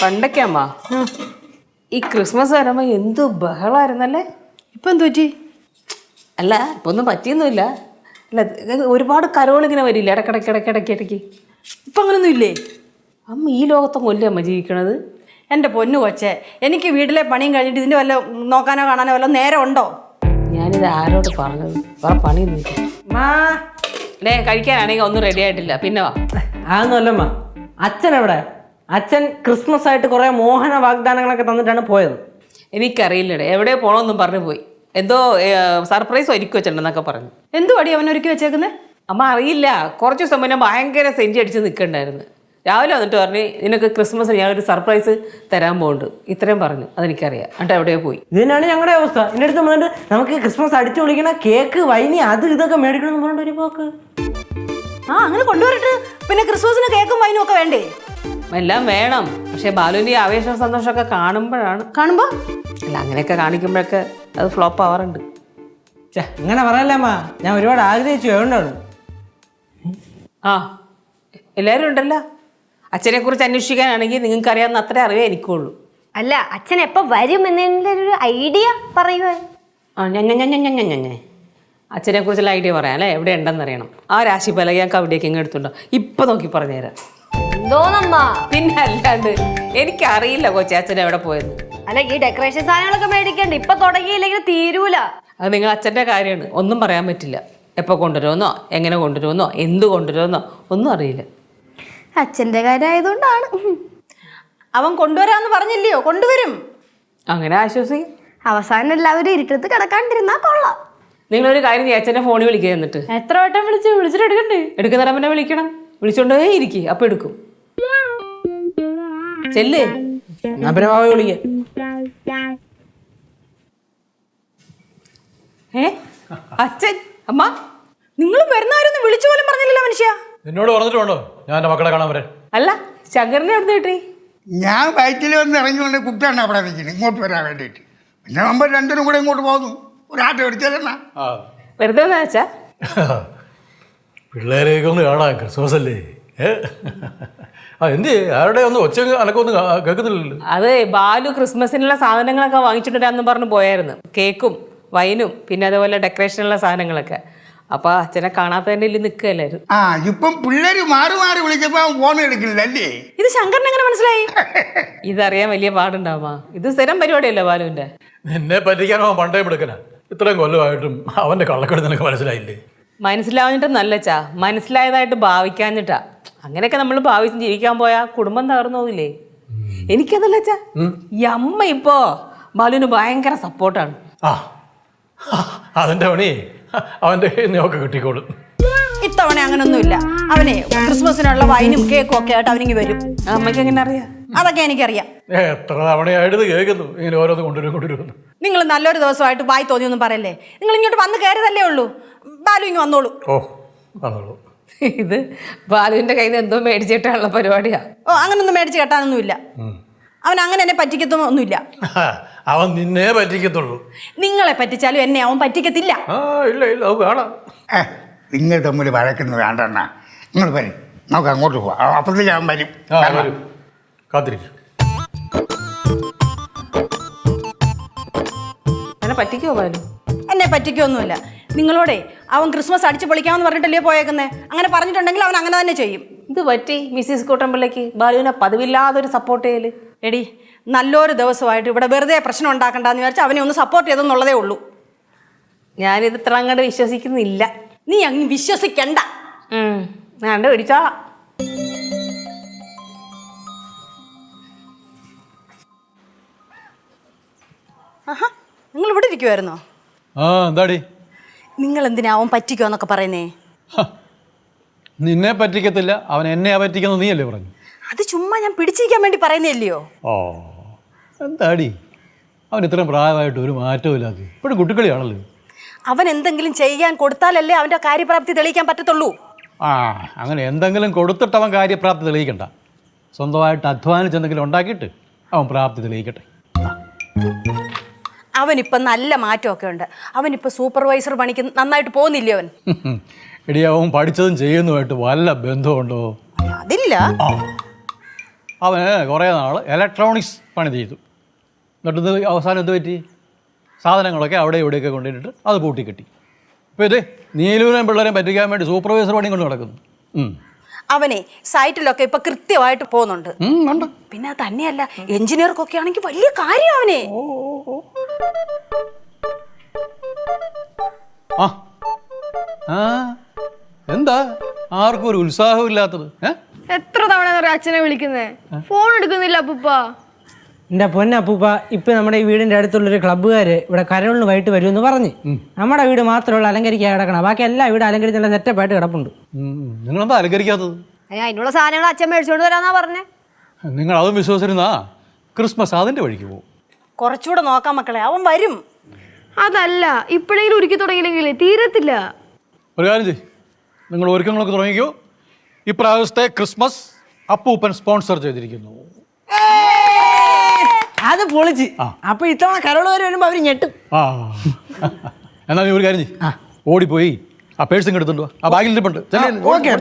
പണ്ടൊക്കെ അമ്മ ഈ ക്രിസ്മസ് വരുമ്പോ എന്തു ബഹളായിരുന്നല്ലേ. ഇപ്പൊ എന്ത് പറ്റി? അല്ല ഇപ്പൊ ഒന്നും പറ്റിയൊന്നുമില്ല. അല്ല ഒരുപാട് കരോളിങ്ങനെ വരില്ല ഇടയ്ക്കിടയ്ക്ക്. ഇപ്പൊ അങ്ങനൊന്നും ഇല്ലേ? അമ്മ ഈ ലോകത്തൊന്നുമല്ലേ അമ്മ ജീവിക്കണത്? എൻ്റെ പൊന്നു കൊച്ചേ, എനിക്ക് വീട്ടിലെ പണിയും കഴിഞ്ഞിട്ട് ഇതിൻ്റെ വല്ല നോക്കാനോ കാണാനോ വല്ല നേരം ഉണ്ടോ? ഞാനിത് ആരോട് പറഞ്ഞത്? വേറെ പണിയൊന്നും അല്ലേ. കഴിക്കാനാണെങ്കിൽ ഒന്നും റെഡി ആയിട്ടില്ല. പിന്നെ വാ. അതൊന്നുമല്ലമ്മ. അച്ഛൻ എവിടെ? അച്ഛൻ ക്രിസ്മസ് ആയിട്ട് കുറെ മോഹന വാഗ്ദാനങ്ങളൊക്കെ തന്നിട്ടാണ് പോയത്. എനിക്കറിയില്ലടേ, എവിടെ പോകണമെന്നും പറഞ്ഞു പോയി. എന്തോ സർപ്രൈസ് ഒരുക്കി വെച്ചിട്ടുണ്ടെന്നൊക്കെ പറഞ്ഞു. എന്തുവാടി അവൻ ഒരുക്കി വെച്ചേക്കുന്നത്? അമ്മ അറിയില്ല. കുറച്ച് ദിവസം മുന്നേ ഭയങ്കര സെൻറ്റി അടിച്ച് നിൽക്കണ്ടായിരുന്നു. രാവിലെ വന്നിട്ട് പറഞ്ഞ് നിനക്ക് ക്രിസ്മസിന് ഞാനൊരു സർപ്രൈസ് തരാൻ പോകുന്നുണ്ട്, ഇത്രയും പറഞ്ഞു. അതെനിക്കറിയാം. എന്നിട്ട് എവിടെയോ പോയി. ഇത് തന്നെയാണ് ഞങ്ങളുടെ അവസ്ഥ. എൻ്റെ അടുത്ത് വന്നിട്ട് നമുക്ക് ക്രിസ്മസ് അടിച്ചു വിളിക്കണ കേക്ക് വൈനി അത് ഇതൊക്കെ മേടിക്കണമെന്ന് പറഞ്ഞിട്ട് ഒരു പോക്ക്. അങ്ങനെ കൊണ്ടുവരട്ട്. പിന്നെ ക്രിസ്മസിന് കേക്കും വൈനും ഒക്കെ വേണ്ടേ? എല്ലാം വേണം. പക്ഷേ ബാലുവിൻ്റെ ഈ ആവേശവും സന്തോഷമൊക്കെ കാണുമ്പോഴാണ്. കാണുമ്പോ അല്ല അങ്ങനെയൊക്കെ കാണിക്കുമ്പോഴൊക്കെ അത് ഫ്ലോപ്പ് ആവാറുണ്ട്. അങ്ങനെ പറയല്ലമ്മ, ഞാൻ ഒരുപാട് ആഗ്രഹിച്ചു. അതുകൊണ്ടാണ്. എല്ലാവരും ഉണ്ടല്ലോ. അച്ഛനെ കുറിച്ച് അന്വേഷിക്കാനാണെങ്കിൽ നിങ്ങൾക്ക് അറിയാവുന്ന അത്ര അറിവേ എനിക്കുള്ളൂ. അല്ല, അച്ഛൻ എപ്പോ വരും എന്നൊരു ഐഡിയ പറയുക. അച്ഛനെ കുറിച്ചുള്ള ഐഡിയ പറയാം അല്ലേ. എവിടെ ഉണ്ടെന്ന് അറിയണം. ആ രാശി പലക ഞാൻ കവിടേക്ക് ഇങ്ങ് എടുത്തുണ്ടോ ഇപ്പൊ നോക്കി പറഞ്ഞുതരാം. എന്തോന്നമ്മ? പിന്നെ അല്ലാണ്ട് എനിക്കറിയില്ല കൊച്ചെ അച്ഛൻ എവിടെ പോയത്. അല്ല, ഈ ഡെക്കറേഷൻ സാധനങ്ങളൊക്കെ മേടിക്കണ്ട. ഇപ്പൊ തുടങ്ങിയില്ലെങ്കിൽ തീരൂല. അത് നിങ്ങൾ അച്ഛൻ്റെ കാര്യമാണ്. ഒന്നും പറയാൻ പറ്റില്ല. എപ്പോൾ കൊണ്ടുവരുമെന്നോ എങ്ങനെ കൊണ്ടുവരുമെന്നോ എന്ത് കൊണ്ടുവരുമെന്നോ ഒന്നും അറിയില്ല. അച്ഛന്റെ കാര്യമായതുകൊണ്ടാണ്. അവൻ കൊണ്ടുവരാന്ന് പറഞ്ഞില്ലയോ? കൊണ്ടുവരും. അങ്ങനെ ആശ്വസിക്കും. അവസാനം എല്ലാവരും ഇരുട്ടത്ത് കിടക്കാണ്ടിരുന്നാ കൊള്ളാം. നിങ്ങളൊരു കാര്യം ചെയ്യും, അച്ഛനെ ഫോണിൽ വിളിക്കുക. എന്നിട്ട് എത്ര വട്ടം വിളിച്ചിട്ട് എടുക്കണ്ടേ? എടുക്കുന്ന പിന്നെ വിളിക്കണം. വിളിച്ചോണ്ടേ ഇരിക്കും, അപ്പൊ എടുക്കും. ചെല്ല്. പിന്നെ ഭാവി വിളിക്കാം. അച്ഛൻ അമ്മ നിങ്ങൾ വരുന്നവരൊന്നും വിളിച്ചു പോലും പറഞ്ഞില്ലല്ലോ മനുഷ്യ. എന്നോട് പറഞ്ഞിട്ടുണ്ടോ ഞാൻ എൻ്റെ മക്കളെ കാണാൻ വരാൻ? അല്ല ശങ്കറിനെ എവിടെ നിന്ന് കിട്ടി? ഞാൻ ബൈക്കിൽ വന്ന് ഇറങ്ങിക്കൊണ്ട് കുട്ടിയാണ് അവിടെ നിൽക്കുന്നത് ഇങ്ങോട്ട് വരാൻ വേണ്ടിയിട്ട്. പിന്നെ നമ്മൾ രണ്ടിനും കൂടെ ഇങ്ങോട്ട് പോകുന്നു. ഒരാട്ടം എടുത്തല്ലെന്നാ വെറുതെ വന്നാ വെച്ചാ? പിള്ളേരെയൊക്കെ ഒന്ന് കാണാം, ക്രിസ്മസ് അല്ലേ. എന്ത് ആരുടെ ഒന്ന് ഒച്ച അനക്കൊന്നും കേൾക്കുന്നില്ലല്ലോ. അത് ബാലു ക്രിസ്മസിനുള്ള സാധനങ്ങളൊക്കെ വാങ്ങിച്ചിട്ടുണ്ടെന്ന് പറഞ്ഞ് പോയായിരുന്നു. കേക്കും വൈനും പിന്നെ അതേപോലെ ഡെക്കറേഷനുള്ള സാധനങ്ങളൊക്കെ. അപ്പൊ അച്ഛനെ കാണാത്തതിൻ്റെ ഇതിൽ നിൽക്കുകയല്ലായിരുന്നു. ഇപ്പം പിള്ളേര് മാറി മാറി വിളിച്ചപ്പോ ഫോൺ എടുക്കില്ല അല്ലേ? ഇത് ശങ്കറിന് എങ്ങനെ മനസ്സിലായി? ഇതറിയാൻ വലിയ പാടുണ്ടാവുക. ഇത് സ്ഥിരം പരിപാടിയല്ലേ ബാലുവിന്റെ. നിന്നെ പറ്റിക്കാനോ പണ്ടേ എടുക്കനാ. ഇത്രയും കൊല്ലമായിട്ടും അവന്റെ കള്ളക്കെടുത്ത് നിനക്ക് മനസ്സിലായില്ലേ? മനസ്സിലാവുന്നിട്ട് നല്ലച്ചാ, മനസ്സിലായതായിട്ട് ഭാവിക്കാഞ്ഞിട്ടാ. അങ്ങനെയൊക്കെ നമ്മൾ ഭാവിച്ച് ജീവിക്കാൻ പോയാ കുടുംബം തകർന്നു പോകില്ലേ. എനിക്കതല്ല അച്ഛാ, ഈ അമ്മ ഇപ്പോ ബാലുവിന് ഭയങ്കര സപ്പോർട്ടാണ്. അതിന്റെ പണി അവന്റെ നോക്കെ കിട്ടിക്കോളും. ഇത്തവണ അങ്ങനൊന്നുമില്ല. അവനെ ക്രിസ്മസിനുള്ള വൈനും കേക്കും ഒക്കെ ആയിട്ട് അവനിങ്ങി വരും. അമ്മയ്ക്ക് എങ്ങനെ അറിയാം? അതൊക്കെ എനിക്കറിയാം. എത്ര തവണയായിട്ട് ഇത് കേൾക്കുന്നു ഇങ്ങനെ ഓരോന്ന് കൊണ്ടുവരുന്നു. നിങ്ങൾ നല്ലൊരു ദിവസമായിട്ട് വായി തോന്നിയൊന്നും പറയല്ലേ. നിങ്ങൾ ഇങ്ങോട്ട് വന്ന് കയറിയതല്ലേ ഉള്ളൂ. ബാലു ഇങ്ങ് വന്നോളൂ. വന്നോളൂ. ഇത് ബാലുവിന്റെ കയ്യിൽ നിന്ന് എന്തോ മേടിച്ചിട്ടുള്ള പരിപാടിയാ. അങ്ങനൊന്നും മേടിച്ച് കെട്ടാനൊന്നുമില്ല. അവൻ അങ്ങനെ എന്നെ പറ്റിക്കത്തൊന്നുമില്ല. അവൻ നിന്നെ പറ്റിക്കത്തുള്ളൂ. നിങ്ങളെ പറ്റിച്ചാലും എന്നെ അവൻ പറ്റിക്കത്തില്ല. ഇല്ല അത് കാണാം. നിങ്ങൾ തമ്മിൽ വഴക്കുന്നത് വേണ്ടെണ്ണ. നിങ്ങൾ വരും, നമുക്ക് അങ്ങോട്ട് പോവാം. അപ്പത്തേക്ക് അവൻ വരും. വരും, കാത്തിരിക്കും. എന്നെ പറ്റിക്കോ ബാലു? എന്നെ പറ്റിക്കൊന്നുമില്ല. നിങ്ങളോടെ അവൻ ക്രിസ്മസ് അടിച്ച് പൊളിക്കാമെന്ന് പറഞ്ഞിട്ടല്ലേ പോയേക്കുന്നേ. അങ്ങനെ പറഞ്ഞിട്ടുണ്ടെങ്കിൽ അവൻ അങ്ങനെ തന്നെ ചെയ്യും. ഇത് പറ്റി മിസ്സിസ് കൂട്ടമ്പിള്ളയ്ക്ക് ബാലുവിനെ പതിവില്ലാതൊരു സപ്പോർട്ട് ചെയ്യല്. എടി, നല്ലൊരു ദിവസമായിട്ട് ഇവിടെ വെറുതെ പ്രശ്നം ഉണ്ടാക്കണ്ടെന്ന് വിചാരിച്ചാൽ അവനെ ഒന്ന് സപ്പോർട്ട് ചെയ്തെന്നുള്ളതേ ഉള്ളൂ. ഞാനിത് ഇത്ര അങ്ങോട്ട് വിശ്വസിക്കുന്നില്ല. നീ അങ്ങ് വിശ്വസിക്കണ്ട. ഞാൻ പിടിച്ചോളാം. നിങ്ങൾ ഇവിടെ ഇരിക്കുമായിരുന്നോ? എന്താടി നിങ്ങൾ എന്തിനാ അവൻ പറ്റിക്കോ എന്നൊക്കെ പറയുന്നേ? നിന്നെ പറ്റിക്കത്തില്ല, അവൻ എന്നെയാ പറ്റിക്കുന്നത് നീയല്ലേ പറഞ്ഞു. അത് ചുമ്മാ ഞാൻ പിടിച്ചിരിക്കാൻ വേണ്ടി പറയുന്നില്ലയോ. എന്താടി അവൻ ഇത്രയും പ്രായമായിട്ട് ഒരു മാറ്റവും ഇല്ലാതെ ഇപ്പോഴും കുട്ടിക്കളിയാണല്ലോ. അവൻ എന്തെങ്കിലും ചെയ്യാൻ കൊടുത്താലല്ലേ അവൻ്റെ കാര്യപ്രാപ്തി തെളിയിക്കാൻ പറ്റത്തുള്ളൂ. അങ്ങനെ എന്തെങ്കിലും കൊടുത്തിട്ട് അവൻ കാര്യപ്രാപ്തി തെളിയിക്കണ്ട. സ്വന്തമായിട്ട് അധ്വാനിച്ച് എന്തെങ്കിലും ഉണ്ടാക്കിയിട്ട് അവൻ പ്രാപ്തി തെളിയിക്കട്ടെ. അവനിപ്പം നല്ല മാറ്റമൊക്കെ ഉണ്ട്. അവനിപ്പോൾ സൂപ്പർവൈസർ പണിക്ക് നന്നായിട്ട് പോകുന്നില്ലേ അവൻ? എടി അവൻ പഠിച്ചതും ചെയ്യുന്നതുമായിട്ട് വല്ല ബന്ധമുണ്ടോ? അതില്ല. അവന് കുറേ നാൾ ഇലക്ട്രോണിക്സ് പണി ചെയ്തു. എന്നിട്ട് ഇത് അവസാനം എന്ത് പറ്റി? സാധനങ്ങളൊക്കെ അവിടെ ഇവിടെയൊക്കെ കൊണ്ടുവന്നിട്ട് അത് പൂട്ടിക്കെട്ടി. ഇപ്പോൾ ഇത് നീലൂരും പിള്ളേരെയും പറ്റിക്കാൻ വേണ്ടി സൂപ്പർവൈസർ പണിയും കൊണ്ട് നടക്കുന്നു. അവനെ സൈറ്റിലൊക്കെ ഇപ്പൊ കൃത്യമായിട്ട് പോകുന്നുണ്ട്. ഉണ്ട്. പിന്നെ അത് തന്നെയല്ല, എഞ്ചിനീയർക്കൊക്കെ ആണെങ്കിൽ വലിയ കാര്യം അവനെ. ആ ആ എന്താ ആർക്കും ഒരു ഉത്സാഹമില്ലാത്തത്? എത്ര തവണ അച്ഛനെ വിളിക്കുന്നേ, ഫോൺ എടുക്കുന്നില്ല അപ്പൂപ്പ. എൻ്റെ പൊന്നപ്പൂപ്പ, ഇപ്പം നമ്മുടെ ഈ വീടിൻ്റെ അടുത്തുള്ളൊരു ക്ലബ്ബുകാർ ഇവിടെ കരോളിന് വൈകിട്ട് വരുമെന്ന് പറഞ്ഞ്. നമ്മുടെ വീട് മാത്രമുള്ള അലങ്കരിക്കാൻ കിടക്കണം, ബാക്കി എല്ലാ വീടും അലങ്കരിച്ച് നല്ല സെറ്റപ്പായിട്ട് കിടപ്പുണ്ട്. നിങ്ങളെന്താ അലങ്കരിക്കാത്തത്? അതിനുള്ള സാധനങ്ങൾ അച്ഛൻ മേടിച്ചോണ്ട് വരാന്നാ പറഞ്ഞേ. നിങ്ങൾ അതും വിശ്വസിച്ചിരുന്നാ ക്രിസ്മസ് അതിൻ്റെ വഴിക്ക് പോകും. കുറച്ചുകൂടെ നോക്കാം മക്കളെ, അവൻ വരും. അതല്ല, ഇപ്പോഴെങ്കിലും ഒരുക്കി തുടങ്ങിയില്ലെങ്കിൽ തീരത്തില്ല. ഒരു കാര്യം ചെയ്യ്, നിങ്ങൾ ഒരുക്കങ്ങളൊക്കെ തുടങ്ങിക്കോ. ഇപ്രാവശ്യത്തെ ക്രിസ്മസ് അപ്പൂപ്പൻ സ്പോൺസർ ചെയ്തിരിക്കുന്നു. അത് പൊളിച്ച്. അപ്പൊ ഇത്തവണ കരോളുകാർ വരുമ്പോ അവര് ഞെട്ടും. ആ എന്നാ നീ ഒരു കാര്യം ചെയ്യ്, ഓടിപ്പോയി ആ പേഴ്സും എടുത്തുണ്ടോ, ആ ബാഗിൽ ഇരിപ്പുണ്ട്. ഓക്കെ.